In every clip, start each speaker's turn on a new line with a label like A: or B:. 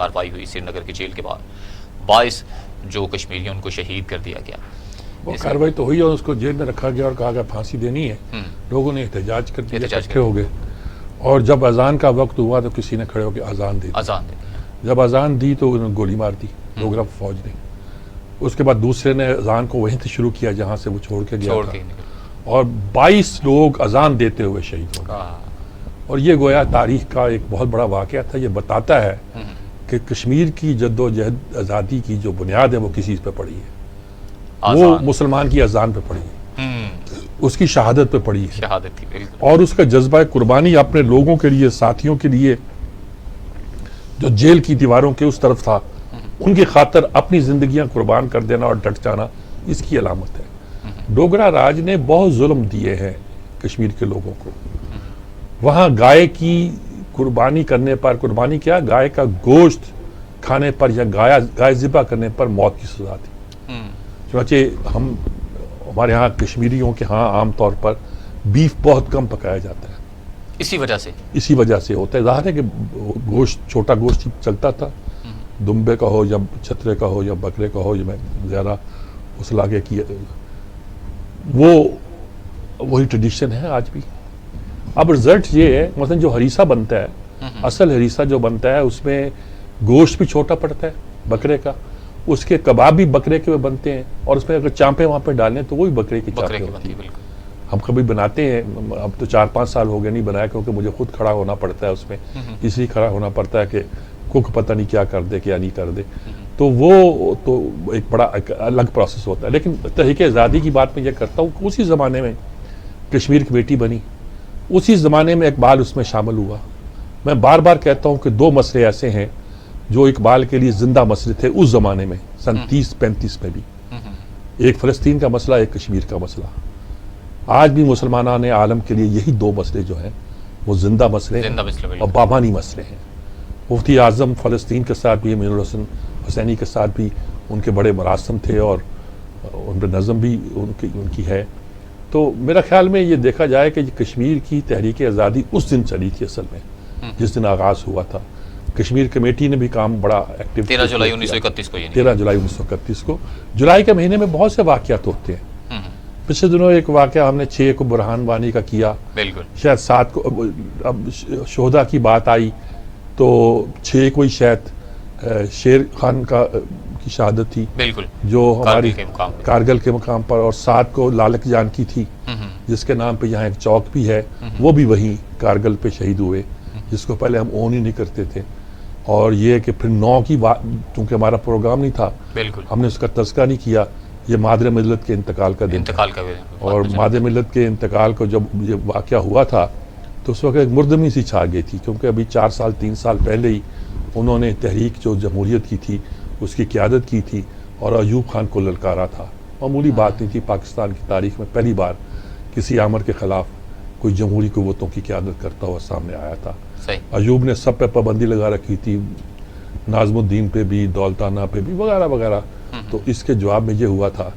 A: کارروائی ہوئی سری نگر کی جیل کے بعد، باعث جو کشمیری ان کو شہید کر دیا گیا.
B: وہ کارروائی تو ہوئی اور اس کو جیل میں رکھا گیا اور کہا کہ پھانسی دینی ہے. لوگوں نے احتجاج کر دیا، اکٹھے ہو گئے، اور جب اذان کا وقت ہوا تو کسی نے کھڑے ہو کے اذان دی. جب اذان دی تو انہوں نے گولی مار دی ڈوگرا فوج نے. اس کے بعد دوسرے نے اذان کو وہیں سے شروع کیا جہاں سے وہ چھوڑ کے گیا تھا، اور 22 لوگ اذان دیتے ہوئے شہید ہو گئے. اور یہ گویا تاریخ کا ایک بہت بڑا واقعہ تھا. یہ بتاتا ہے کہ کشمیر کی جد و جہد آزادی کی جو بنیاد ہے وہ کسی چیز پہ پڑی ہے. وہ مسلمان کی اذان پہ پڑی ہے، اس کی شہادت پہ پڑی ہے،
A: شہادت تھی بالکل.
B: اور اس کا جذبہ قربانی اپنے لوگوں کے لیے، ساتھیوں کے لیے جو جیل کی دیواروں کے اس طرف تھا، ان کی خاطر اپنی زندگیاں قربان کر دینا اور ڈٹ جانا، اس کی علامت ہے. ڈوگرا راج نے بہت ظلم دیے ہیں کشمیر کے لوگوں کو. وہاں گائے کی قربانی کرنے پر، قربانی کیا، گائے کا گوشت کھانے پر یا گائے ذبح کرنے پر موت کی سزا تھی. چنانچہ ہمارے ہاں کشمیریوں کے ہاں عام طور پر بیف بہت کم پکایا جاتا ہے، اسی وجہ سے ہوتا ہے. ظاہر ہے کہ گوشت، چھوٹا گوشت چلتا تھا، دمبے کا ہو یا چھترے کا ہو یا بکرے کا ہو، یا میں زیادہ اس علاقے کی، وہی ٹریڈیشن ہے آج بھی. اب رزلٹ یہ ہے، مثلا جو ہریسہ بنتا ہے، اصل ہریسہ جو بنتا ہے اس میں گوشت بھی چھوٹا پڑتا ہے بکرے کا، اس کے کباب بھی بکرے کے بنتے ہیں، اور اس میں اگر چانپیں وہاں پہ ڈالیں تو وہ بھی بکرے کی چانپیں ہوتی ہیں. ہم کبھی بناتے ہیں، اب تو 4-5 سال ہو گئے نہیں بنایا، کیونکہ مجھے خود کھڑا ہونا پڑتا ہے اس میں، اس لیے کھڑا ہونا پڑتا ہے کہ کوک پتہ نہیں کیا کر دے کیا نہیں کر دے، تو وہ تو ایک بڑا الگ پروسیس ہوتا ہے. لیکن تحریک آزادی کی بات میں یہ کرتا ہوں کہ اسی زمانے میں کشمیر کی بیٹی بنی، اسی زمانے میں اقبال اس میں شامل ہوا. میں بار بار کہتا ہوں کہ 2 مسئلے ایسے ہیں جو اقبال کے لیے زندہ مسئلے تھے اس زمانے میں، سن 30-35 میں بھی. ایک فلسطین کا مسئلہ، ایک کشمیر کا مسئلہ. آج بھی مسلمانان عالم کے لیے یہی 2 مسئلے جو ہیں وہ زندہ مسئلے ہیں اور بامانی مسئلے ہیں. مفتی اعظم فلسطین کے ساتھ بھی، امین الحسن حسینی کے ساتھ بھی ان کے بڑے مراسم تھے، اور ان پہ نظم بھی ان کی ہے. تو میرا خیال میں یہ دیکھا جائے کہ کشمیر کی تحریک آزادی اس دن چلی تھی اصل میں، جس دن آغاز ہوا تھا. کشمیر کمیٹی نے بھی کام بڑا ایکٹیو،
A: 13 جولائی 1931 کو،
B: 13 جولائی 1931 کو. جولائی کے مہینے میں بہت سے واقعات ہوتے ہیں. پچھلے دنوں ایک واقعہ ہم نے 6 کو برہان وانی کا کیا، شاید 7 کو اب شہداء کی بات آئی تو 6 کو ہی شاید شیر خان کی شہادت تھی، جو ہماری کارگل کے مقام پر، اور 7 کو لالک جان کی تھی، جس کے نام پہ یہاں ایک چوک بھی ہے، وہ بھی وہیں کارگل پہ شہید ہوئے، جس کو پہلے ہم اون ہی نہیں کرتے تھے. اور یہ کہ پھر 9 کی بات، چونکہ ہمارا پروگرام نہیں تھا، ہم نے اس کا تذکرہ نہیں کیا. یہ مادر ملت کے انتقال کا دن، اور مادر ملت کے انتقال کو جب یہ واقعہ ہوا تھا تو اس وقت ایک مردمی سی چھا گئی تھی، کیونکہ ابھی 3 سال پہلے ہی انہوں نے تحریک جو جمہوریت کی تھی اس کی قیادت کی تھی، اور ایوب خان کو للکارا تھا. معمولی بات نہیں تھی، پاکستان کی تاریخ میں پہلی بار کسی آمر کے خلاف کوئی جمہوری قوتوں کی قیادت کرتا ہوا سامنے آیا تھا. ایوب نے سب پہ پابندی لگا رکھی تھی، ناظم الدین پہ بھی، دولتانہ پہ بھی، وغیرہ وغیرہ. تو اس کے جواب میں یہ ہوا تھا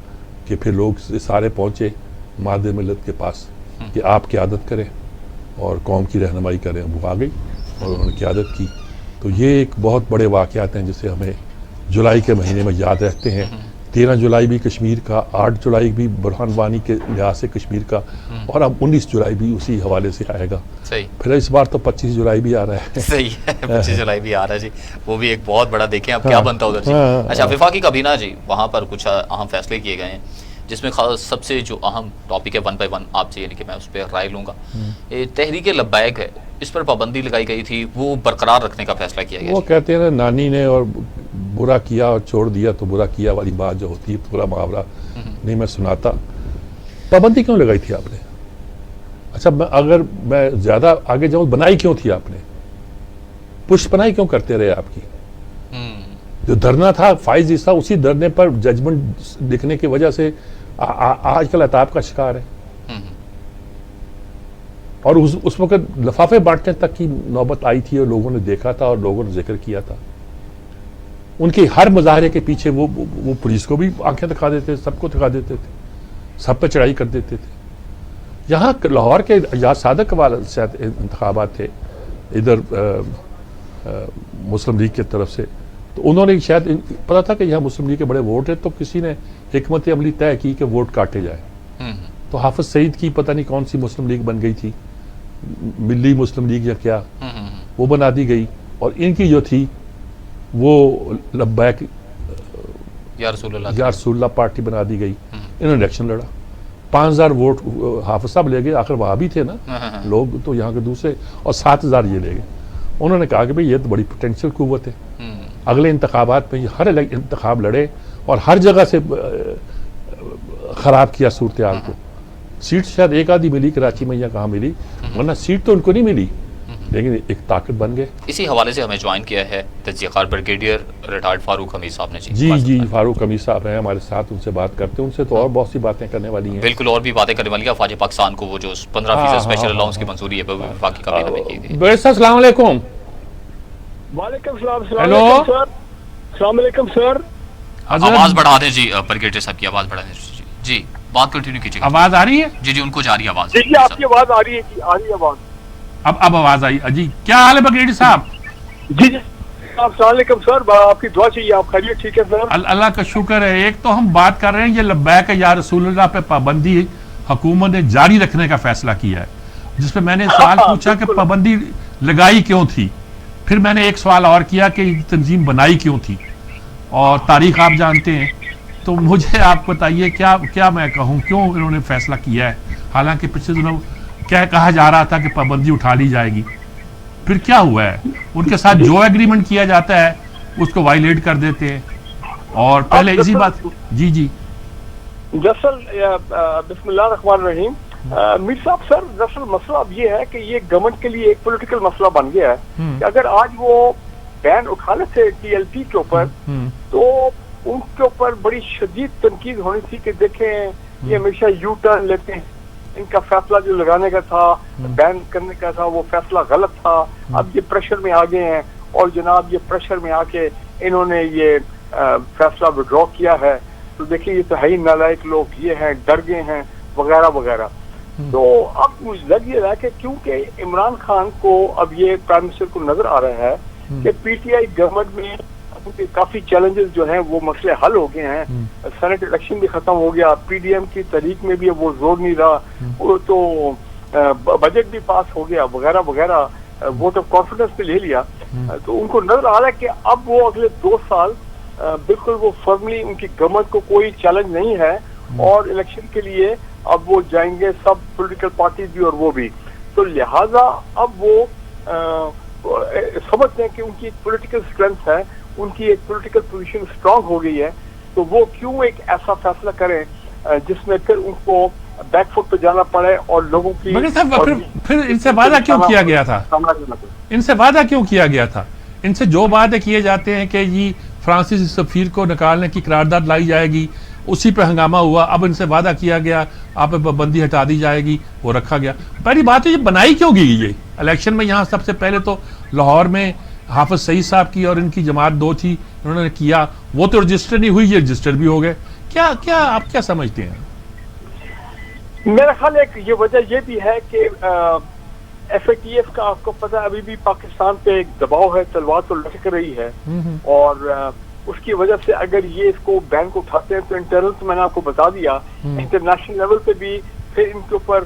B: کہ پھر لوگ سارے پہنچے مادر ملت کے پاس کہ آپ قیادت کریں اور قوم کی رہنمائی کریں. وہ آ گئی اور انہوں نے قیادت کی. تو یہ ایک بہت بڑے واقعات ہیں جسے ہمیں جولائی کے مہینے میں یاد رہتے ہیں. 13 جولائی بھی کشمیر کا، 8 جولائی بھی برہان وانی کے لحاظ سے کشمیر کا، اور اب 19 جولائی بھی اسی حوالے سے آئے گا. پھر اس بار تو 25 جولائی بھی آ رہا ہے.
A: صحیح ہے، 25 جولائی بھی آ رہا ہے جی. وہ بھی ایک بہت بڑا، دیکھیں اب کیا بنتا ادھر جی. اچھا، وفاقی کابینہ جی، وہاں پر کچھ اہم فیصلے کیے گئے ہیں، جس میں خاص سب سے جو اہم ٹاپک ہے 1 بائی 1 آپ سے، یعنی کہ میں اس پہ رائے لوں گا. تحریک لبیک ہے، اس پر پابندی لگائی گئی تھی، وہ برقرار رکھنے کا فیصلہ کیا گیا.
B: وہ کہتے ہیں نانی نے اور برا کیا اور چھوڑ دیا تو برا کیا والی بات جو ہوتی ہے، پورا محاورہ نہیں میں سناتا. پابندی کیوں لگائی تھی آپ نے؟ اچھا، اگر میں زیادہ آگے جاؤں، بنائی کیوں تھی آپ نے؟ پشت پناہی کیوں کرتے رہے آپ کی؟ جو دھرنا تھا فائز عیسیٰ، اسی دھرنے پر ججمنٹ لکھنے کی وجہ سے آج کل عطاب کا شکار ہے. اور اس وقت لفافے بانٹنے تک کی نوبت آئی تھی، اور لوگوں نے دیکھا تھا اور لوگوں نے ذکر کیا تھا. ان کے ہر مظاہرے کے پیچھے وہ پولیس کو بھی آنکھیں دکھا دیتے تھے، سب کو دکھا دیتے تھے، سب پہ چڑھائی کر دیتے تھے. یہاں لاہور کے اجاز صادق والے انتخابات تھے، ادھر مسلم لیگ کی طرف سے. تو انہوں نے شاید پتا تھا کہ یہاں مسلم لیگ کے بڑے ووٹ ہیں, تو کسی نے حکمت عملی طے کی کہ ووٹ کاٹے جائے. تو حافظ سعید کی پتہ نہیں کون سی مسلم لیگ بن گئی تھی, ملی مسلم لیگ یا کیا, وہ بنا دی گئی, اور ان کی جو تھی وہ لبیک
A: یا رسول
B: اللہ پارٹی بنا دی گئی. انہوں نے الیکشن لڑا, 5000 ووٹ حافظ صاحب لے گئے, آخر وہاں بھی تھے نا لوگ تو یہاں کے دوسرے, اور 7000 یہ لے گئے. انہوں نے کہا کہ بھئی یہ تو بڑی پوٹینشیل قوت ہے, اگلے انتخابات میں یہ ہر انتخاب لڑے اور ہر جگہ سے خراب کیا صورتحال کو. سیٹ شاید ایک آدھی ملی کراچی میں یا کہاں ملی, ورنہ سیٹ تو ان کو نہیں ملی, لیکن ایک طاقت بن گئے.
A: اسی حوالے سے ہمیں جوائن کیا ہے تجزیہ کار بریگیڈیئر ریٹائرڈ فاروق حمید صاحب نے.
B: جی فاروق حمید صاحب ہیں ہمارے ساتھ, ان سے بات کرتے ہیں. ان سے تو اور بہت سی باتیں کرنے والی ہیں.
A: بالکل, اور بھی باتیں کرنے والی ہیں. افواج پاکستان کو وہ جو 15% اسپیشل الاؤنس کی منظوری ہے وفاقی کابینہ میں کی گئی.
B: بھائی صاحب السلام علیکم.
C: وعلیکم السلام.
B: ہیلو,
C: السلام علیکم سر.
A: آواز بڑھا دیں جی, بریگیڈیئر صاحب کی آواز بڑھا دیں. جی بات کنٹینیو کیجیے.
B: آواز آ رہی ہے؟
A: جی ان کو جا رہی ہے آواز.
C: جی آپ کی آواز آ رہی ہے. جی آ رہی ہے آواز.
B: اب آواز آئی. جی کیا حال ہے بریگیڈیئر صاحب؟
C: جی السلام علیکم سر, آپ کی دعا چاہیے. آپ خیریت ٹھیک ہے سر؟
B: اللہ کا شکر ہے. ایک تو ہم بات کر رہے ہیں یہ لبیک یا رسول اللہ پہ پابندی حکومت نے جاری رکھنے کا فیصلہ کیا ہے, جس پہ میں نے سوال پوچھا کہ پابندی لگائی کیوں تھی. پھر میں نے ایک سوال اور کیا کہ تنظیم بنائی کیوں تھی, اور تاریخ آپ جانتے ہیں. تو مجھے آپ بتائیے کیا میں کہوں, کیوں انہوں نے فیصلہ کیا ہے, حالانکہ پچھلے دنوں کیا کہا جا رہا تھا کہ پابندی اٹھا لی جائے گی. پھر کیا ہوا ہے, ان کے ساتھ جو ایگریمنٹ کیا جاتا ہے اس کو وائلیٹ کر دیتے ہیں. اور پہلے اسی بات. جی
C: دراصل بسم اللہ الرحمن الرحیم. میر صاحب سر, دراصل مسئلہ اب یہ ہے کہ یہ گورنمنٹ کے لیے ایک پولیٹیکل مسئلہ بن گیا ہے کہ اگر آج وہ بین اٹھانے تھے ٹی ایل پی کے اوپر, تو ان کے اوپر بڑی شدید تنقید ہونی تھی کہ دیکھیں یہ ہمیشہ یو ٹرن لیتے ہیں, ان کا فیصلہ جو لگانے کا تھا, بین کرنے کا تھا, وہ فیصلہ غلط تھا. اب یہ پریشر میں آ گئے ہیں, اور جناب یہ پریشر میں آ کے انہوں نے یہ فیصلہ وڈرا کیا ہے. تو دیکھیے یہ تو ہے ہی نالائق لوگ, یہ ہیں ڈر گئے ہیں وغیرہ وغیرہ. تو اب مجھے لگ یہ رہا ہے کہ کیونکہ عمران خان کو اب یہ پرائم منسٹر کو نظر آ رہا ہے کہ پی ٹی آئی گورنمنٹ میں کافی چیلنجز جو ہیں وہ مسئلے حل ہو گئے ہیں. سینٹ الیکشن بھی ختم ہو گیا, پی ڈی ایم کی تحریک میں بھی وہ زور نہیں رہا, وہ تو بجٹ بھی پاس ہو گیا وغیرہ وغیرہ, ووٹ آف کانفیڈنس پہ لے لیا. تو ان کو نظر آ رہا ہے کہ اب وہ اگلے 2 سال بالکل وہ فرملی ان کی گورنمنٹ کو کوئی چیلنج نہیں ہے, اور الیکشن کے لیے اب وہ جائیں گے سب پولیٹیکل پارٹیز بھی اور وہ بھی. تو لہٰذا اب وہ سمجھتے ہیں کہ ان کی ایک پولیٹیکل اسٹرینتھ ہے, ان کی ایک پولیٹیکل پوزیشن اسٹرانگ ہو گئی ہے. تو وہ کیوں ایک ایسا فیصلہ کریں جس میں پھر ان کو بیک فٹ پہ جانا پڑے اور لوگوں کی.
B: پھر ان سے وعدہ کیوں کیا گیا تھا, ان سے وعدہ کیوں کیا گیا تھا, ان سے جو وعدے کیے جاتے ہیں کہ یہ فرانسیسی سفیر کو نکالنے کی قرارداد لائی جائے گی, اسی پہ ہنگامہ ہوا. اب ان سے وعدہ کیا گیا آپ پہ پابندی ہٹا دی جائے گی, وہ رکھا گیا. پہلی بات ہے یہ بنائی کیوں گئی یہ الیکشن میں. یہاں سب سے پہلے تو لاہور میں حافظ سعید صاحب کی اور ان کی جماعت 2 تھی, انہوں نے کیا, وہ تو رجسٹر نہیں ہوئی, یہ رجسٹر بھی ہو گئے. کیا آپ کیا سمجھتے ہیں؟
C: میرا خیال ایک یہ وجہ یہ بھی ہے کہ ایف اے ٹی ایف کا آپ کو پتہ ابھی بھی پاکستان پہ ایک دباؤ ہے, تلوار تو لٹک رہی ہے, اور اس کی وجہ سے اگر یہ اس کو بین کو اٹھاتے ہیں تو انٹرنل تو میں نے آپ کو بتا دیا, انٹرنیشنل لیول پہ بھی پھر ان کے اوپر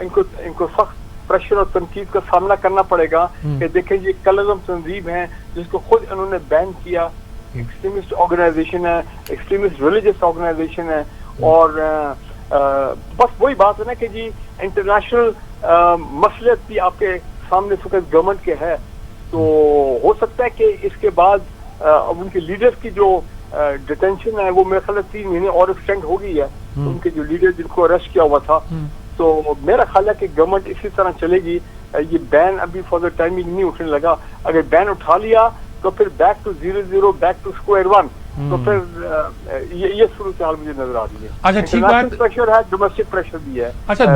C: ان کو سخت پریشر اور تنقید کا سامنا کرنا پڑے گا کہ دیکھیں یہ کلزم تنظیم ہے جس کو خود انہوں نے بین کیا, ایکسٹریمسٹ آرگنائزیشن ہے, ایکسٹریمسٹ ریلیجس آرگنائزیشن ہے. اور بس وہی بات ہے نا کہ جی انٹرنیشنل مسئلہ بھی آپ کے سامنے فقط گورنمنٹ کے ہے. تو ہو سکتا ہے کہ اس کے بعد اب ان کے لیڈرز کی جو ڈیٹینشن ہے وہ میرے خیال 3 مہینے اور ایکسٹینڈ ہو گئی ہے. ان کے جو لیڈر جن کو اریسٹ کیا ہوا تھا, تو میرا خیال ہے کہ گورنمنٹ اسی طرح چلے گی. یہ بین ابھی فار دا ٹائمنگ نہیں اٹھنے لگا. اگر بین اٹھا لیا تو پھر back to 0-0 back to square 1. تو پھر یہ صورتحال مجھے نظر آ رہی ہے.
B: اچھا ٹھیک بات,
C: پریشر ہے, ڈومیسٹک پریشر بھی ہے.
B: اچھا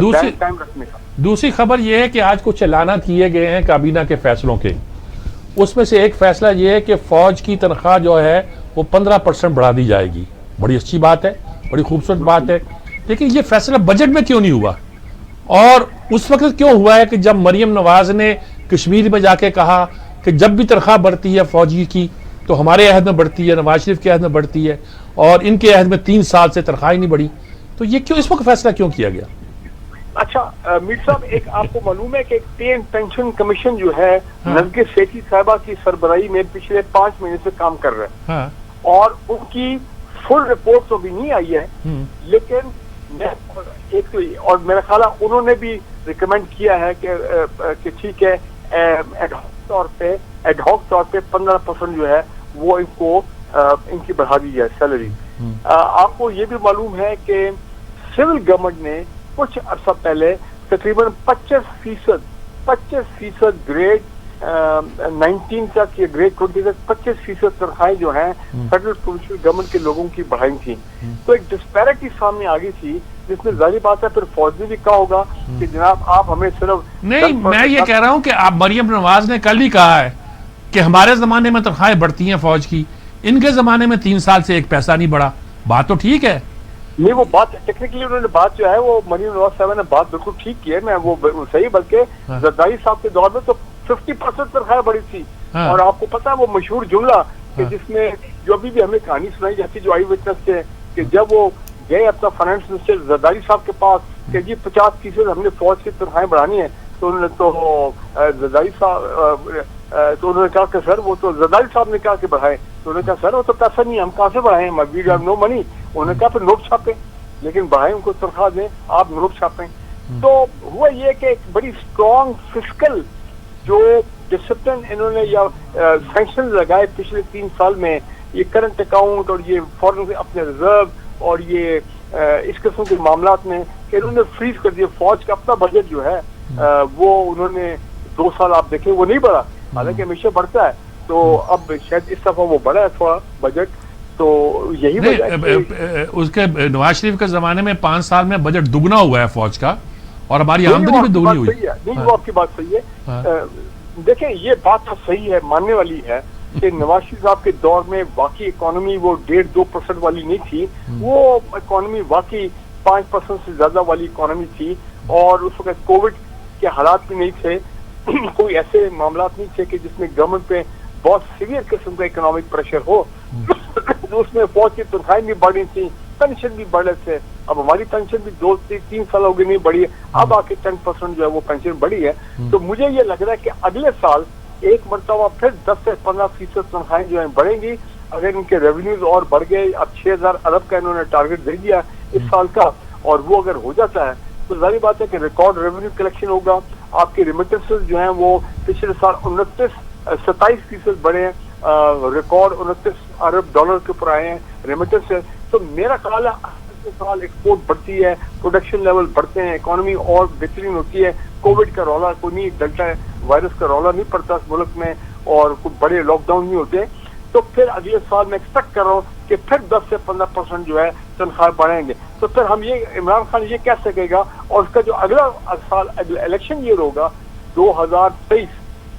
B: دوسری خبر یہ ہے کہ آج کچھ اعلانات کیے گئے ہیں کابینہ کے فیصلوں کے. اس میں سے ایک فیصلہ یہ ہے کہ فوج کی تنخواہ جو ہے وہ 15% بڑھا دی جائے گی. بڑی اچھی بات ہے, بڑی خوبصورت بات ہے, لیکن یہ فیصلہ بجٹ میں کیوں نہیں ہوا, اور اس وقت کیوں ہوا ہے کہ جب مریم نواز نے کشمیر میں جا کے کہا کہ جب بھی تنخواہ بڑھتی ہے فوجی کی تو ہمارے عہد میں بڑھتی ہے, نواز شریف کے عہد میں بڑھتی ہے, اور ان کے عہد میں 3 سال سے تنخواہ ہی نہیں بڑھی. تو یہ کیوں اس وقت فیصلہ کیوں کیا گیا؟
C: اچھا میر صاحب, ایک آپ کو معلوم ہے کہ ایک پینشن کمیشن جو ہے نرگس سیٹھی صاحبہ کی سربراہی میں پچھلے 5 مہینے سے کام کر رہے ہیں, اور ان کی فل رپورٹ تو بھی نہیں آئی ہے, لیکن اور میرا خیال ہے انہوں نے بھی ریکمینڈ کیا ہے کہ ٹھیک ہے ایڈ ہاک طور پہ 15% جو ہے وہ ان کو ان کی بڑھا دی جائے سیلری. آپ کو یہ بھی معلوم ہے کہ سول گورنمنٹ نے کچھ عرصہ پہلے تقریباً 25% گریڈ 19 تک یا گریڈ 20 تک 25% تنخواہیں جو ہیں فیڈرل پروونشل گورنمنٹ کے لوگوں کی بڑھائی تھی. تو ایک ڈسپیرٹی سامنے آ گئی تھی, جس میں ظاہری بات ہے پھر فوج نے بھی کہا ہوگا کہ جناب آپ ہمیں صرف
B: نہیں, میں یہ کہہ رہا ہوں کہ آپ مریم نواز نے کل ہی کہا ہے کہ ہمارے زمانے میں تنخواہیں بڑھتی ہیں فوج کی, ان کے زمانے میں 3 سال سے ایک پیسہ نہیں بڑھا. بات تو ٹھیک ہے,
C: نہیں وہ بات ٹیکنیکلی انہوں نے بات جو ہے وہ مریم نواز صاحب نے بات بالکل ٹھیک کی ہے, میں وہ صحیح, بلکہ زرداری صاحب کے دور میں تو 50% تنخواہیں بڑھی تھی. اور آپ کو پتا ہے وہ مشہور جملہ کہ جس میں جو ابھی بھی ہمیں کہانی سنائی جاتی جو آئی وٹنس سے, کہ جب وہ گئے اپنا فائنانس منسٹر زرداری صاحب کے پاس کہ جی 50% ہم نے فوج کی تنخواہیں بڑھانی ہے, تو انہوں نے تو زرداری صاحب تو انہوں نے کہا کہ سر وہ تو زرداری صاحب نے کہا کہ بڑھائیں, تو انہوں نے کہا سر وہ تو پیسہ نہیں, ہم کہاں سے بڑھائیں, وی ہیو نو منی. انہوں نے کہا پھر نوٹ چھاپیں, لیکن بڑھائیں ان کو تنخواہ دیں, آپ نوٹ چھاپیں. تو ہوا یہ کہ ایک بڑی اسٹرانگ فسکل جو ڈسپلن انہوں نے یا سینکشن لگائے پچھلے 3 سال میں, یہ کرنٹ اکاؤنٹ اور یہ فورن سے اپنے ریزرو اور یہ اس قسم کے معاملات میں کہ انہوں نے فریز کر دیا. فوج کا اپنا بجٹ جو ہے وہ انہوں نے 2 سال آپ دیکھیں وہ نہیں بڑھا, حالانکہ ہمیشہ بڑھتا ہے. تو اب شاید اس دفعہ وہ بڑھا ہے تھوڑا بجٹ, تو یہی وجہ ہے
B: اس کے نواز شریف کے زمانے میں 5 سال میں بجٹ دگنا ہوا ہے فوج کا, اور ہماری آمدنی بھی دگنی ہوئی.
C: نہیں وہ آپ کی بات صحیح ہے. دیکھیں یہ بات تو صحیح ہے, ماننے والی ہے کہ نواز شریف صاحب کے دور میں واقعی اکانومی وہ 1.5-2% والی نہیں تھی, وہ اکانومی واقعی 5% سے زیادہ والی اکانومی تھی, اور اس وقت کووڈ کے حالات بھی نہیں تھے, کوئی ایسے معاملات نہیں تھے کہ جس میں گورنمنٹ پہ بہت سیویئر قسم کا اکنامک پریشر ہو. اس میں فوج کی تنخواہیں بھی بڑھ رہی تھیں, پینشن بھی بڑھ رہے تھے. اب ہماری پینشن بھی 2-3 سال ہو گئی نہیں بڑھی ہے, اب آ کے 10% جو ہے وہ پینشن بڑھی ہے. تو مجھے یہ لگ رہا ہے کہ اگلے سال ایک مرتبہ پھر 10 سے 15% تنخواہیں جو ہیں بڑھیں گی, اگر ان کے ریونیوز اور بڑھ گئے. اب 6,000 ارب کا انہوں نے ٹارگٹ دے دیا اس سال کا, اور وہ اگر ہو جاتا ہے تو ظاہر بات ہے کہ ریکارڈ ریونیو کلیکشن ہوگا. آپ کے ریمیٹنسز جو ہیں وہ پچھلے سال 27% بڑھے ہیں, ریکارڈ 29 ارب ڈالر کے اوپر آئے ہیں ریمیٹنس سے. تو میرا خیال ہے سال ایکسپورٹ بڑھتی ہے, پروڈکشن لیول بڑھتے ہیں, اکانومی اور بہترین ہوتی ہے. کووڈ کا رولا کوئی نہیں, ڈیلٹا وائرس کا رولا نہیں پڑتا اس ملک میں, اور کوئی بڑے لاک ڈاؤن نہیں ہوتے. تو پھر اگلے سال میں ایکسپیکٹ کر رہا ہوں کہ پھر 10 سے 15% جو ہے تنخواہ بڑھیں گے. تو پھر ہم یہ عمران خان یہ کہہ سکے گا, اور اس کا جو اگلا سال الیکشن ایئر ہوگا 2023,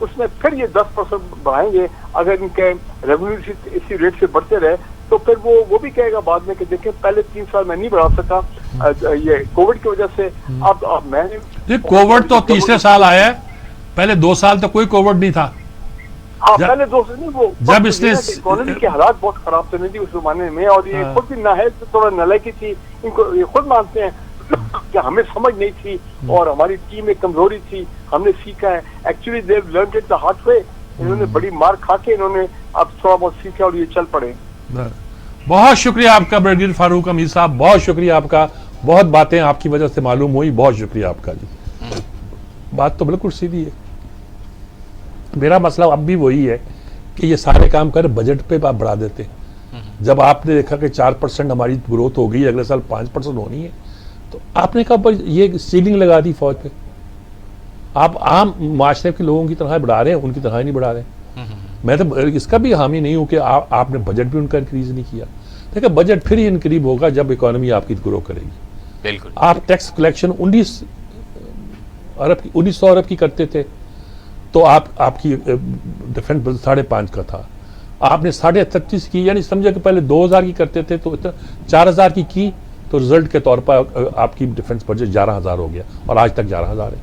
C: اس میں پھر یہ 10% بڑھائیں گے. اگر ان کے ریونیو اسی ریٹ سے بڑھتے رہے تو پھر وہ بھی کہے گا بعد میں کہ دیکھیں پہلے 3 سال میں نہیں بڑھا سکا یہ کووڈ کی وجہ سے. اب میں نے
B: کووڈ تو تیسرے سال آیا ہے, پہلے 2 سال تو کوئی کووڈ نہیں تھا.
C: پہلے 2 سال نہیں, وہ
B: جب اس نے
C: اکانومی کے حالات بہت خراب تھے نہیں اس زمانے میں, اور یہ خود بھی نااہل تھوڑا نالائکی تھی. ان کو یہ خود مانتے ہیں کہ ہمیں سمجھ نہیں تھی اور ہماری ٹیم میں کمزوری تھی, ہم نے سیکھا ہے. Actually they have learned it the hard way. انہوں نے بڑی مار کھا کے انہوں نے اب تھوڑا بہت سیکھا اور یہ چل پڑے.
B: بہت شکریہ آپ کا برگیڈیئر فاروق امیر صاحب, بہت شکریہ آپ کا, بہت باتیں آپ کی وجہ سے معلوم ہوئی, بہت شکریہ آپ کا جی. بات تو بالکل سیدھی ہے. میرا مسئلہ اب بھی وہی ہے کہ یہ سارے کام کر بجٹ پہ آپ بڑھا دیتے. جب آپ نے دیکھا کہ 4% ہماری گروتھ ہو گئی, اگلے سال 5% ہونی ہے, تو آپ نے کہا یہ سیلنگ لگا دی فوج پہ. آپ عام معاشرے کے لوگوں کی تنخواہ بڑھا رہے ہیں, ان کی تنخواہ نہیں بڑھا رہے ہیں. میں تو اس کا بھی حامی نہیں ہوں کہ آپ نے بجٹ بھی ان کا انکریز نہیں کیا. دیکھیں بجٹ پھر ہی انکریز ہوگا جب اکانومی آپ کی گرو کرے گی.
A: بالکل. آپ
B: ٹیکس کلیکشن 1900 ارب کی کرتے تھے تو آپ کی ڈیفنس 5.5 کا تھا. آپ نے 38.5 کی, یعنی سمجھا کہ پہلے 2000 کی کرتے تھے تو 4000 کی تو رزلٹ کے طور پر آپ کی ڈیفنس بجٹ 11,000 ہو گیا, اور آج تک 11,000 ہے.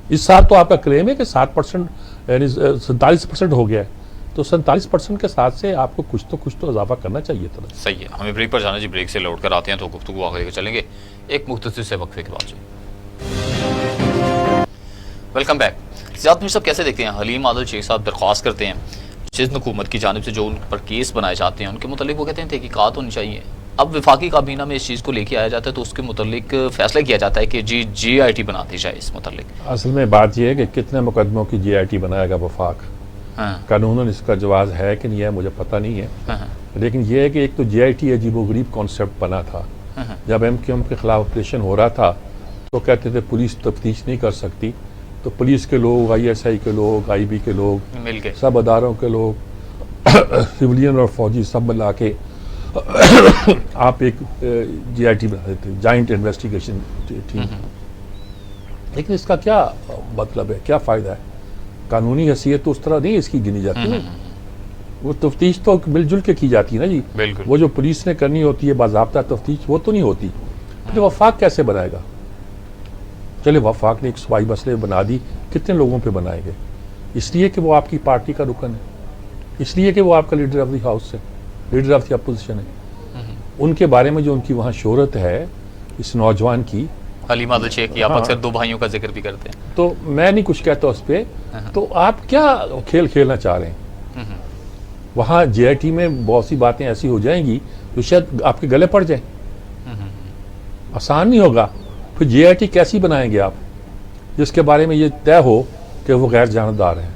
B: اس سال تو آپ کا کلیم ہے کہ 7% یعنی 47% ہو گیا ہے، تو 47% کے ساتھ سے آپ کو کچھ تو اضافہ کرنا چاہیے تھا.
A: صحیح ہے. ہمیں بریک پر جانا جی، بریک سے لوٹ کر آتے ہیں تو گفتگو آگے لے کے چلیں گے ایک مختصر سے وقفے کے بعد. جی ویلکم بیک. زیاد میر صاحب کیسے دیکھتے ہیں حلیم عادل شیخ صاحب درخواست کرتے ہیں سندھ حکومت کی جانب سے جو ان پر کیس بنائے جاتے ہیں ان کے متعلق وہ کہتے ہیں تحقیقات ہونی چاہیے. اب وفاقی کابینہ میں اس چیز کو لے کے آیا جاتا ہے تو اس کے متعلق فیصلہ کیا جاتا ہے کہ جی آئی ٹی بنا دی جائے. اس متعلق
B: اصل میں بات یہ ہے کہ کتنے مقدموں کی جی آئی ٹی بنائے گا وفاق. قانوناً اس کا جواز ہے کہ نہیں ہے مجھے پتہ نہیں ہے، لیکن یہ ہے کہ ایک تو جی آئی ٹی عجیب و غریب کانسیپٹ بنا تھا. جب ایم کیو ایم کے خلاف آپریشن ہو رہا تھا تو کہتے تھے پولیس تفتیش نہیں کر سکتی، تو پولیس کے لوگ، آئی ایس آئی کے لوگ، آئی بی کے لوگ،
A: مل کے
B: سب اداروں کے لوگ، سویلین اور فوجی سب ملا کے آپ ایک جی آئی ٹی بنا دیتے، جوائنٹ انویسٹیگیشن ٹیم. لیکن اس کا کیا مطلب ہے، کیا فائدہ ہے؟ قانونی حیثیت تو اس طرح نہیں اس کی گنی جاتی نا. وہ تفتیش تو مل جل کے کی جاتی ہے نا جی. وہ جو پولیس نے کرنی ہوتی ہے باضابطہ تفتیش، وہ تو نہیں ہوتی. پھر وفاق کیسے بنائے گا؟ چلے وفاق نے ایک صوبائی مسئلے بنا دی، کتنے لوگوں پہ بنائے گے؟ اس لیے کہ وہ آپ کی پارٹی کا رکن ہے، اس لیے کہ وہ آپ کا لیڈر آف دی ہاؤس ہے، لیڈر آف دی اپوزیشن ہے. ان کے بارے میں جو ان کی وہاں شہرت ہے اس نوجوان کی،
A: حلیم عادل شیخ کی، آپ اکثر دو بھائیوں کا ذکر بھی کرتے ہیں،
B: تو میں نہیں کچھ کہتا اس پہ. تو آپ کیا کھیل کھیلنا چاہ رہے ہیں؟ وہاں جے آئی ٹی میں بہت سی باتیں ایسی ہو جائیں گی جو شاید آپ کے گلے پڑ جائیں. آسان نہیں ہوگا. پھر جے آئی ٹی کیسی بنائیں گے آپ جس کے بارے میں یہ طے ہو کہ وہ غیر جانبدار ہیں؟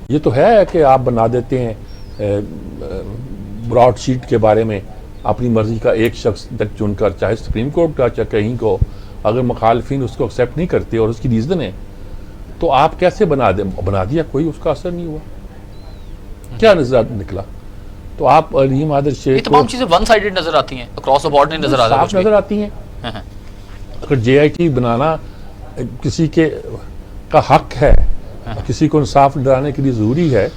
B: یہ تو ہے کہ آپ بنا دیتے ہیں براڈ شیٹ کے بارے میں اپنی مرضی کا ایک شخص تک چن کر، چاہے سپریم کورٹ کا چاہے کہیں کو، اگر مخالفین اس کو ایکسیپٹ نہیں کرتے اور اس کی ریزن ہے تو آپ کیسے بنا دیا؟ کوئی اس کا اثر نہیں ہوا. کیا نظر نکلا؟ تو آپ حلیم عادل شیخ
A: یہ تمام چیزیں ون سائیڈڈ نظر آتی ہیں، اکراس دا بورڈ نہیں نظر آتا،
B: صاف نظر آتی ہیں. اگر جے آئی ٹی بنانا کسی کے کا حق ہے، کسی کو انصاف دلانے کے لیے ضروری ہے،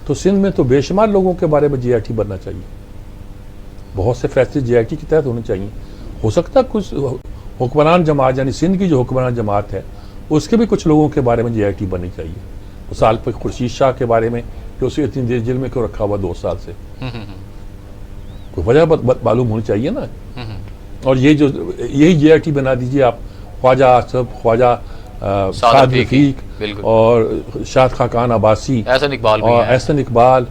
B: تو سندھ میں تو بے شمار لوگوں کے بارے میں جے آئی ٹی بننا چاہیے. بہت سے فیصلے جے آئی ٹی کے تحت ہونے چاہیے. ہو سکتا ہے کچھ حکمران جماعت یعنی سندھ کی جو حکمران جماعت ہے اس کے بھی کچھ لوگوں کے بارے میں جے آئی ٹی بننی چاہیے. مثال پر خورشید شاہ کے بارے میں کہ اسے اتنی دیر جیل میں کیوں رکھا ہوا 2 سال سے، کوئی وجہ معلوم ہونی چاہیے نا. اور یہی جے آئی ٹی بنا دیجیے آپ، خواجہ آصف، خواجہ سعد رفیق اور شاد خاقان عباسی اور احسن اقبال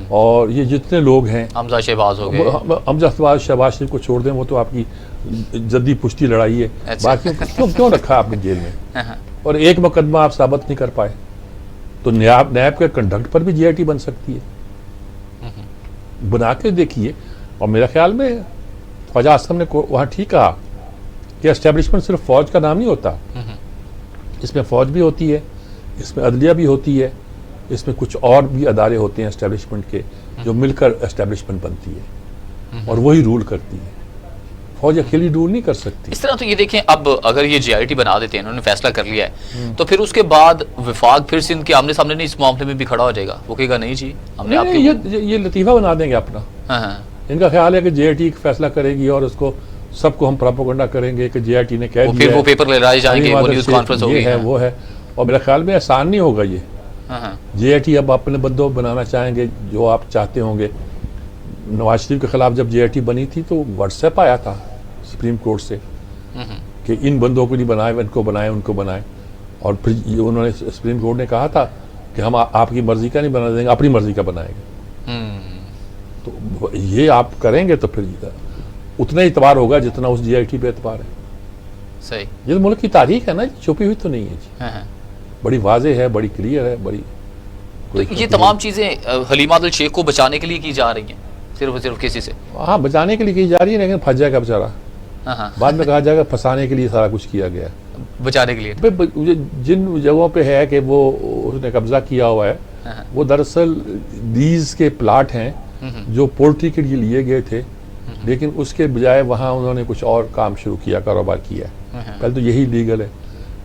B: اور یہ جتنے لوگ ہیں،
A: حمزہ شہباز ہو گئے،
B: حمزہ شہباز شریف کو چھوڑ دیں، وہ تو آپ کی جدی پشتی لڑائی ہے. باقیوں کیوں رکھا آپ نے جیل میں؟ اور ایک مقدمہ آپ ثابت نہیں کر پائے. تو نیب کے کنڈکٹ پر بھی جے آئی ٹی بن سکتی ہے. بنا کے دیکھیے. اور میرا خیال میں خواجہ آصف نے وہاں ٹھیک کہا کہ اسٹیبلشمنٹ صرف فوج کا نام نہیں ہوتا، اس میں فوج بھی ہوتی ہے، اس میں عدلیہ بھی ہوتی ہے، اس میں کچھ اور بھی ادارے ہوتے ہیں اسٹیبلشمنٹ کے جو مل کر اسٹیبلشمنٹ بنتی ہے اور وہی رول کرتی ہے. فوج اکیلی رول نہیں کر سکتی.
A: اس طرح تو یہ دیکھیں، اب اگر یہ جے آئی ٹی بنا دیتے ہیں، انہوں نے فیصلہ کر لیا ہے، تو پھر اس کے بعد وفاق پھر سندھ کے آمنے سامنے نہیں اس معاملے میں بھی کھڑا ہو جائے گا، وہ کہے گا نہیں جی ہم نے آپ کے
B: یہ لطیفہ بنا دیں گے اپنا. ان کا خیال ہے کہ جے آئی ٹی فیصلہ کرے گی اور اس کو سب کو ہم پراپیگنڈا کریں گے کہ جے آئی ٹی نے کہہ دیا ہے،
A: پھر وہ پیپر لے لائے جائیں گے، وہ نیوز کانفرنس ہوگی،
B: یہ ہے وہ ہے. اور میرا خیال میں آسان نہیں ہوگا یہ. جے آئی ٹی اب اپنے بندوں بنانا چاہیں گے جو آپ چاہتے ہوں گے. نواز شریف کے خلاف جب جے آئی ٹی بنی تھی تو واٹس ایپ آیا تھا سپریم کورٹ سے کہ ان بندوں کو نہیں بنائے، ان کو بنائے، ان کو بنائے. اور پھر انہوں نے سپریم کورٹ نے کہا تھا کہ ہم آپ کی مرضی کا نہیں بنا دیں گے، اپنی مرضی کا بنائیں گے. تو یہ آپ کریں گے تو پھر اتنا ہی اعتبار ہوگا جتنا اس جے آئی ٹی پہ اعتبار ہے.
A: صحیح.
B: یہ ملک کی تاریخ ہے نا، چھپی ہوئی تو نہیں ہے جی، بڑی واضح ہے، بڑی کلیئر ہے، بڑی.
A: تو یہ تمام چیزیں حلیم عادل شیخ کو بچانے کے لیے کی جا رہی ہیں، صرف کسی سے؟
B: ہاں بچانے کے لیے کی جا رہی ہے، لیکن پھنس جائے گا بیچارہ. بعد میں کہا جائے گا پھنسانے کے لیے سارا کچھ کیا گیا ہے،
A: بچانے کے لیے.
B: جن جگہوں پہ ہے کہ وہ اس نے قبضہ کیا ہوا ہے وہ دراصل لیز کے پلاٹ ہیں جو پولٹری کے لیے لیے گئے تھے، لیکن اس کے بجائے وہاں انہوں نے کچھ اور کام شروع کیا، کاروبار کیا. پہلے تو یہی لیگل ہے،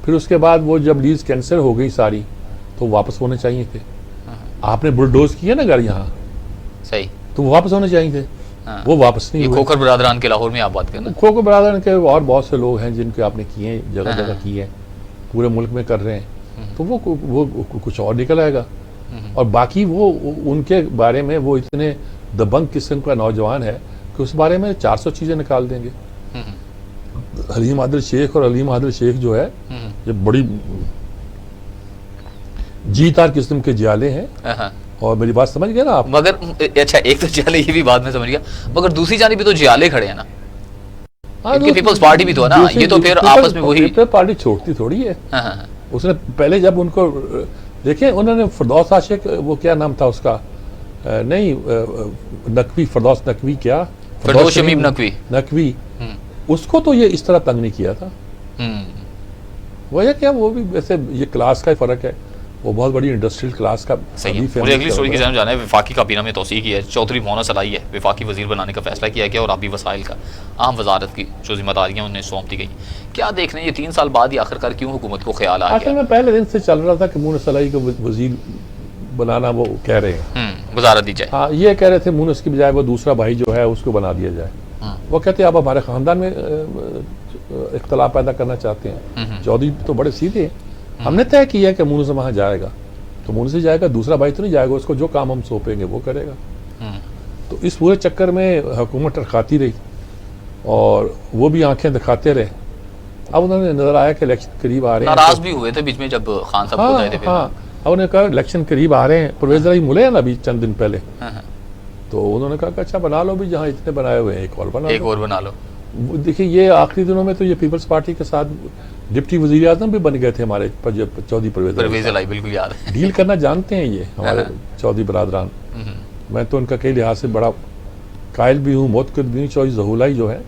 B: پھر اس کے بعد وہ جب لیز کینسل ہو گئی ساری تو واپس ہونے چاہیے تھے. آپ نے بلڈوز کیا نا گھر یہاں،
A: صحیح،
B: تو وہ واپس ہونے چاہیے تھے، وہ واپس نہیں ہوئے.
A: کھوکھر برادران کے لاہور میں آپ بات کرنا،
B: کھوکھر برادران کے اور بہت سے لوگ ہیں جن کے آپ نے کیے، جگہ جگہ کیے ہیں، پورے ملک میں کر رہے ہیں. تو وہ کچھ اور نکل آئے گا. اور باقی وہ ان کے بارے میں وہ اتنے دبنگ قسم کا نوجوان ہے کہ اس بارے میں 400 چیزیں نکال دیں گے. حلیم عادل شیخ اور علیم عادل شیخ جو ہے یہ بڑی جیتار قسم کے جیالے ہیں. اور میری بات سمجھ گئے نا آپ؟
A: مگر اچھا ایک تو جیالے یہ بھی بات میں سمجھ گیا، مگر دوسری جانب بھی تو جیالے کھڑے ہیں نا، پیپلز پارٹی بھی تو ہے نا، یہ تو پھر آپس میں وہی
B: پیپلز پارٹی چھوڑتی تھوڑی ہے. اس نے پہلے جب ان کو دیکھیں انہوں نے فردوس عاشق، وہ کیا نام تھا اس کا، نہیں نقوی، فردوس نقوی، کیا
A: فردوس شمیم
B: نقوی، اس کو تو یہ اس طرح تنگ نہیں کیا تھا. وجہ کیا، وہ بھی ویسے یہ کلاس کا ہی فرق ہے، وہ بہت بڑی انڈسٹریل کلاس کا.
A: صحیح. مجھے اگلی سٹوری کی جانب جانا ہے. وفاقی کابینہ میں توسیع کی ہے، چودھری مونس علائی ہے وفاقی وزیر بنانے کا فیصلہ کیا گیا اور آبی وسائل کا اہم وزارت کی جو ذمہ داریاں انہیں سونپ دی گئی. کیا دیکھ رہے ہیں یہ 3 سال بعد ہی آخرکار کیوں حکومت کو خیال آ گیا؟
B: اصل میں پہلے دن سے چل رہا تھا کہ مونس علائی کو وزیر بنانا وہ کہہ رہے ہیں،
A: وزارت دی جائے.
B: ہاں یہ کہہ رہے تھے مونس کی بجائے وہ دوسرا بھائی جو ہے اس کو بنا دیا جائے. وہ کہتے ہیں آپ ہمارے خاندان میں اختلاف پیدا کرنا چاہتے ہیں. چودھری تو بڑے سیدھے ہیں، ہم نے طے کیا کہ مونس وہاں جائے گا تو مونس سے جائے گا، دوسرا بھائی تو نہیں جائے گا، اس کو جو کام ہم سونپیں گے وہ کرے گا. تو اس پورے چکر میں حکومت ٹرکاتی رہی اور وہ بھی آنکھیں دکھاتے رہے. اب انہوں نے نظر آیا کہ الیکشن قریب آ رہے ہیں،
A: ناراض بھی ہوئے تھے بیچ میں جب خان صاحب کو گئے تھے.
B: ہاں اب انہوں نے کہا الیکشن قریب آ رہے ہیں، پرویز الہی ملے ہیں نا ابھی چند دن پہلے، تو انہوں نے کہا کہ اچھا بنا لو بھی، جہاں اتنے بنائے ہوئے ہیں ایک اور بنا لو. دیکھیں یہ آخری دنوں میں تو یہ پیپلز پارٹی کے ساتھ ڈپٹی وزیر اعظم بھی بن گئے تھے ہمارے چودھری پرویز الہی، بالکل یاد ہے. ڈیل کرنا جانتے ہیں یہ ہمارے چودھری برادران. میں تو ان کا کئی لحاظ سے بڑا قائل بھی ہوں. موت بھی چودھری ظہور جو ہے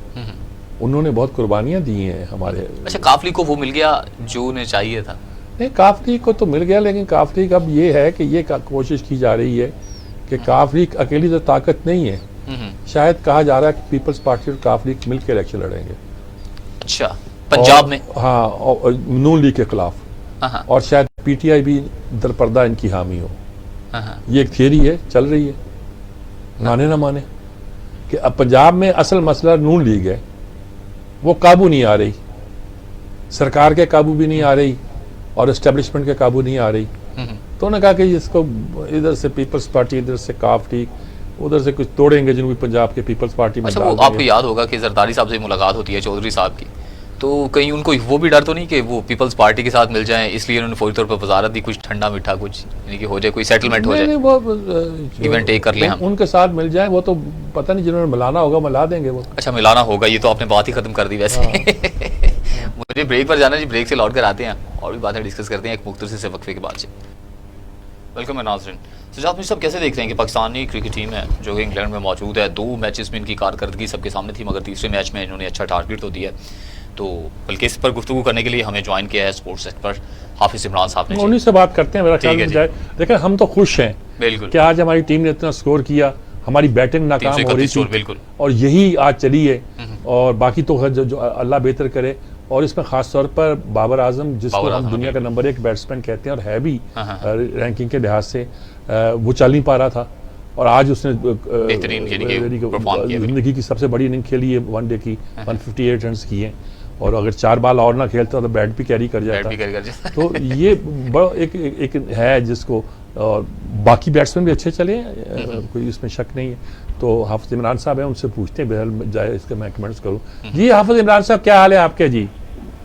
B: انہوں نے بہت قربانیاں دی ہیں ہمارے.
A: اچھا قافلی کو وہ مل گیا جو انہیں چاہیے تھا؟
B: نہیں قافلی کو تو مل گیا، لیکن قافلی کا اب یہ ہے کہ یہ کوشش کی جا رہی ہے کہ قافلی اکیلی تو طاقت نہیں ہے. شاید کہا جا رہا ہے کہ پیپلز پارٹی اور قافلی مل کے الیکشن لڑیں گے.
A: اچھا پنجاب میں؟
B: ہاں، اور نون لیگ کے خلاف، اور شاید پی ٹی آئی بھی درپردہ ان کی حامی ہو. یہ ایک تھیوری ہے، چل رہی ہے، مانے نہ مانے، کہ اب پنجاب میں اصل مسئلہ نون لیگ ہے، وہ قابو نہیں آ رہی، سرکار کے قابو بھی نہیں آ رہی اور اسٹیبلشمنٹ کے قابو نہیں آ رہی. تو انہوں نے کہا کہ اس کو ادھر سے پیپلز پارٹی، ادھر سے قافلی، ادھر سے کچھ توڑیں گے جنوبی پنجاب کے پیپلز پارٹی میں.
A: اچھا وہ آپ کو یاد ہوگا کہ زرداری صاحب سے ملاقات ہوتی ہے چودھری صاحب کی، تو کہیں ان کو وہ بھی ڈر تو نہیں کہ وہ پیپلز پارٹی کے ساتھ مل جائیں، اس لیے انہوں نے فوری طور پر وزارت دی، کچھ ٹھنڈا میٹھا کچھ یعنی کہ ہو جائے، کوئی سیٹلمنٹ ہو جائے،
B: وہ
A: ایونٹ ٹیک کر لیں ہم
B: ان کے ساتھ مل جائیں. وہ تو پتہ نہیں جنہوں نے ملانا ہوگا ملا دیں گے وہ.
A: اچھا ملانا ہوگا، یہ تو آپ نے بات ہی ختم کر دی ویسے. مجھے بریک پر جانا جی، بریک سے لوٹ کر آتے ہیں اور بھی باتیں ڈسکس کرتے ہیں ایک مختصر سے وقفے کے بعد سے. ویلکم ہے ناظرین. سجاد مجھ سب کیسے دیکھ رہے ہیں کہ پاکستانی کرکٹ ٹیم ہے جو کہ انگلینڈ میں موجود ہے، 2 میچز میں ان کی کارکردگی سب کے سامنے تھی، مگر تیسرے میچ میں انہوں نے اچھا ٹارگٹ تو دیا. تو بلکہ اس پر گفتگو کرنے کے لیے ہمیں جوائن کیا ہے سپورٹس ایکسپرٹ حافظ عمران صاحب نے.
B: انہیں سے بات کرتے ہیں. میرا خیال ہے دیکھیں ہم تو خوش ہیں بالکل کہ آج ہماری ٹیم نے اتنا سکور کیا، ہماری بیٹنگ ناکام ہو رہی تھی اور یہی آج چلی ہے، اور باقی تو جو اللہ بہتر کرے. اور اس میں خاص طور پر بابر اعظم جس کو ہم دنیا کا نمبر 1 بیٹسمین کہتے ہیں اور ہے بھی رینکنگ کے لحاظ سے، وہ چل نہیں پا رہا تھا اور آج اس نے زندگی کی سب سے بڑی اننگ کھیلی ہے ون ڈے کی، 158 رنز کیے ہیں. اور اگر 4 بال اور نہ کھیلتا تو بیٹ بھی کیری کر جاتا. تو یہ بڑا ایک ہے جس کو، اور باقی بیٹسمین بھی اچھے چلے ہیں، کوئی اس میں شک نہیں ہے. تو حافظ عمران صاحب ہیں، ان سے پوچھتے ہیں، بہرحال جائے اس کے میں کمنٹس کروں. جی حافظ عمران صاحب کیا حال ہے آپ کے؟ جی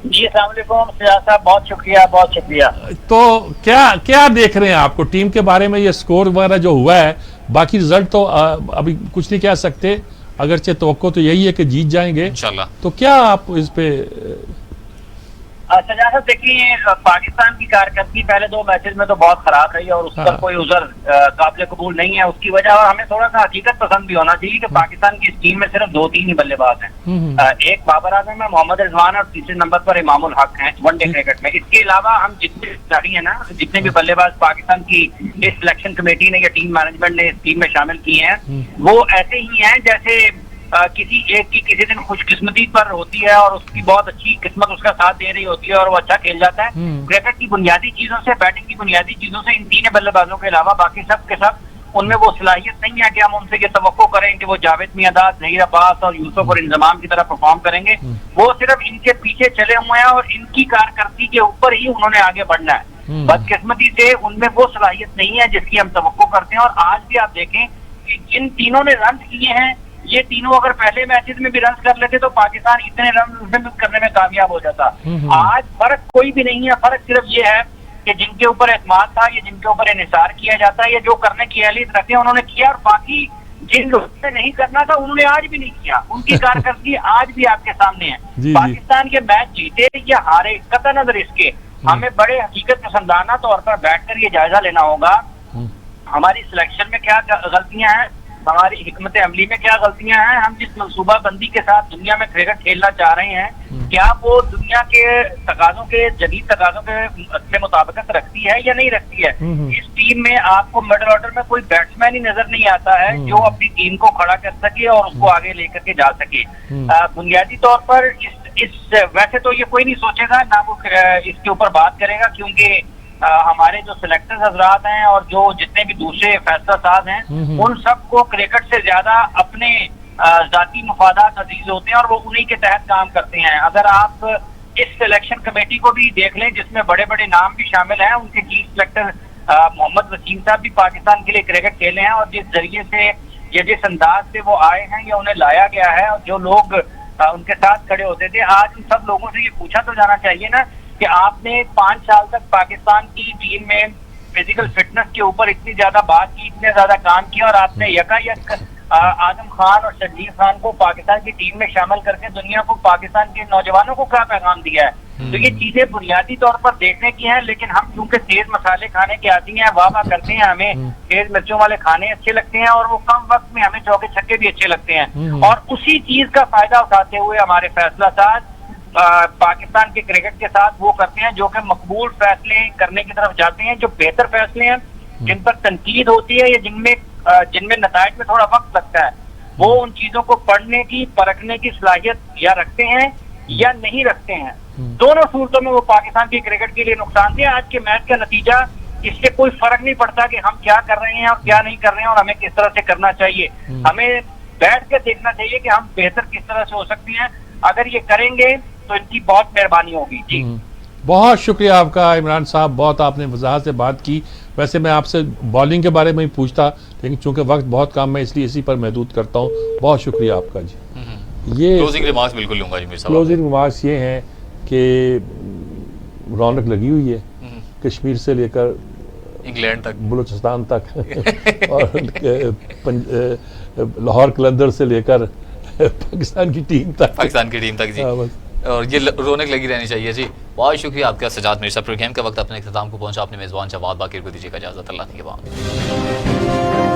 D: جی السلام علیکم سجاد صاحب، بہت شکریہ بہت شکریہ.
B: تو کیا دیکھ رہے ہیں آپ کو ٹیم کے بارے میں؟ یہ سکور وغیرہ جو ہوا ہے، باقی رزلٹ تو ابھی کچھ نہیں کہہ سکتے، اگرچہ توقع تو یہی ہے کہ جیت جائیں گے انشاءاللہ. تو کیا آپ اس پہ؟
D: سجاد صاحب دیکھیے، پاکستان کی کارکردگی پہلے 2 میچز میں تو بہت خراب رہی ہے اور اس پر کوئی عذر قابل قبول نہیں ہے. اس کی وجہ، اور ہمیں تھوڑا سا حقیقت پسند بھی ہونا چاہیے کہ پاکستان کی اس ٹیم میں صرف 2-3 ہی بلے باز ہیں. ایک بابر اعظم ہے، محمد رضوان، اور تیسرے نمبر پر امام الحق ہیں ون ڈے کرکٹ میں. اس کے علاوہ ہم جتنے کھلاڑی ہیں نا، جتنے بھی بلے باز پاکستان کی اس سلیکشن کمیٹی نے یا ٹیم مینجمنٹ نے اس ٹیم میں شامل کیے ہیں، وہ ایسے ہی ہیں جیسے کسی ایک کی کسی دن خوش قسمتی پر ہوتی ہے اور اس کی بہت اچھی قسمت اس کا ساتھ دے رہی ہوتی ہے اور وہ اچھا کھیل جاتا ہے. کرکٹ کی بنیادی چیزوں سے، بیٹنگ کی بنیادی چیزوں سے ان 3 بلے بازوں کے علاوہ باقی سب کے سب ان میں وہ صلاحیت نہیں ہے کہ ہم ان سے یہ توقع کریں کہ وہ جاوید میانداد، ظہیر عباس اور یوسف اور انضمام کی طرح پرفارم کریں گے. وہ صرف ان کے پیچھے چلے ہوئے ہیں اور ان کی کارکردگی کے اوپر ہی انہوں نے آگے بڑھنا ہے. بدقسمتی سے ان میں وہ صلاحیت نہیں ہے جس کی ہم توقع کرتے ہیں. اور آج بھی آپ دیکھیں کہ جن تینوں نے رنز کیے ہیں, یہ تینوں اگر پہلے میچز میں بھی رنز کر لیتے تو پاکستان اتنے رنز کرنے میں کامیاب ہو جاتا. آج فرق کوئی بھی نہیں ہے, فرق صرف یہ ہے کہ جن کے اوپر اعتماد تھا یا جن کے اوپر انحصار کیا جاتا ہے یا جو کرنے کی اہلیت رکھتے ہیں انہوں نے کیا, اور باقی جن لوگوں نے نہیں کرنا تھا انہوں نے آج بھی نہیں کیا. ان کی کارکردگی آج بھی آپ کے سامنے ہے. پاکستان کے میچ جیتے یا ہارے قطع نظر اس کے, ہمیں بڑے حقیقت پسندانہ طور پر بیٹھ کر یہ جائزہ لینا ہوگا ہماری سلیکشن میں کیا غلطیاں ہیں, ہماری حکمت عملی میں کیا غلطیاں ہیں, ہم جس منصوبہ بندی کے ساتھ دنیا میں کرکٹ کھیلنا چاہ رہے ہیں کیا وہ دنیا کے تقاضوں کے جدید تقاضوں کے مطابقت رکھتی ہے یا نہیں رکھتی ہے. اس ٹیم میں آپ کو مڈل آرڈر میں کوئی بیٹسمین ہی نظر نہیں آتا ہے جو اپنی ٹیم کو کھڑا کر سکے اور اس کو آگے لے کر کے جا سکے. بنیادی طور پر ویسے تو یہ کوئی نہیں سوچے گا, نہ وہ اس کے اوپر بات کرے گا, کیونکہ ہمارے جو سلیکٹر حضرات ہیں اور جو جتنے بھی دوسرے فیصلہ ساز ہیں ان سب کو کرکٹ سے زیادہ اپنے ذاتی مفادات عزیز ہوتے ہیں اور وہ انہی کے تحت کام کرتے ہیں. اگر آپ اس سلیکشن کمیٹی کو بھی دیکھ لیں جس میں بڑے بڑے نام بھی شامل ہیں, ان کے چیف سلیکٹر محمد وسیم صاحب بھی پاکستان کے لیے کرکٹ کھیلے ہیں, اور جس ذریعے سے یا جس انداز سے وہ آئے ہیں یا انہیں لایا گیا ہے اور جو لوگ ان کے ساتھ کھڑے ہوتے تھے, آج ان سب لوگوں سے یہ پوچھا تو جانا چاہیے نا کہ آپ نے 5 سال تک پاکستان کی ٹیم میں فزیکل فٹنس کے اوپر اتنی زیادہ بات کی, اتنے زیادہ کام کیا, اور آپ نے یکایک اعظم خان اور شرجیل خان کو پاکستان کی ٹیم میں شامل کر کے دنیا کو, پاکستان کے نوجوانوں کو کیا پیغام دیا ہے. تو یہ چیزیں بنیادی طور پر دیکھنے کی ہیں, لیکن ہم چونکہ تیز مسالے کھانے کے عادی ہیں, واہ واہ کرتے ہیں, ہمیں تیز مرچوں والے کھانے اچھے لگتے ہیں اور وہ کم وقت میں ہمیں چوکے چھکے بھی اچھے لگتے ہیں, اور اسی چیز کا فائدہ اٹھاتے ہوئے ہمارے فیصلہ ساز پاکستان کے کرکٹ کے ساتھ وہ کرتے ہیں جو کہ مقبول فیصلے کرنے کی طرف جاتے ہیں, جو بہتر فیصلے ہیں جن پر تنقید ہوتی ہے یا جن میں نتائج میں تھوڑا وقت لگتا ہے, وہ ان چیزوں کو پڑھنے کی پرکھنے کی صلاحیت یا رکھتے ہیں یا نہیں رکھتے ہیں. دونوں صورتوں میں وہ پاکستان کی کرکٹ کے لیے نقصان دہ. آج کے میچ کا نتیجہ اس سے کوئی فرق نہیں پڑتا کہ ہم کیا کر رہے ہیں اور کیا نہیں کر رہے ہیں اور ہمیں کس طرح سے کرنا چاہیے. ہمیں بیٹھ کے دیکھنا چاہیے کہ ہم بہتر کس طرح سے ہو سکتے ہیں. اگر یہ کریں گے تو ان کی بہت مہربانی ہوگی. جی
B: بہت شکریہ آپ کا عمران صاحب, بہت آپ نے وضاحت سے بات کی. ویسے میں آپ سے بالنگ کے بارے میں ہی پوچھتا, لیکن چونکہ وقت بہت کم ہے اس لیے اسی پر محدود کرتا ہوں. بہت شکریہ آپ کا. جی یہ
A: کلوزنگ ریمارکس بالکل لوں گا جی.
B: کلوزنگ ریمارکس یہ ہیں کہ رونق لگی ہوئی ہے کشمیر سے لے کر
A: انگلینڈ تک,
B: بلوچستان تک, اور لاہور قلندر سے لے کر پاکستان کی ٹیم تک. جی
A: اور یہ رونق لگی رہنی چاہیے. جی بہت شکریہ آپ کا سجاد مرزا. پروگرام کا وقت اپنے اختتام کو پہنچا. اپنے میزبان جواد باقر کو دیجیے گا اجازت. اللہ کے بعد.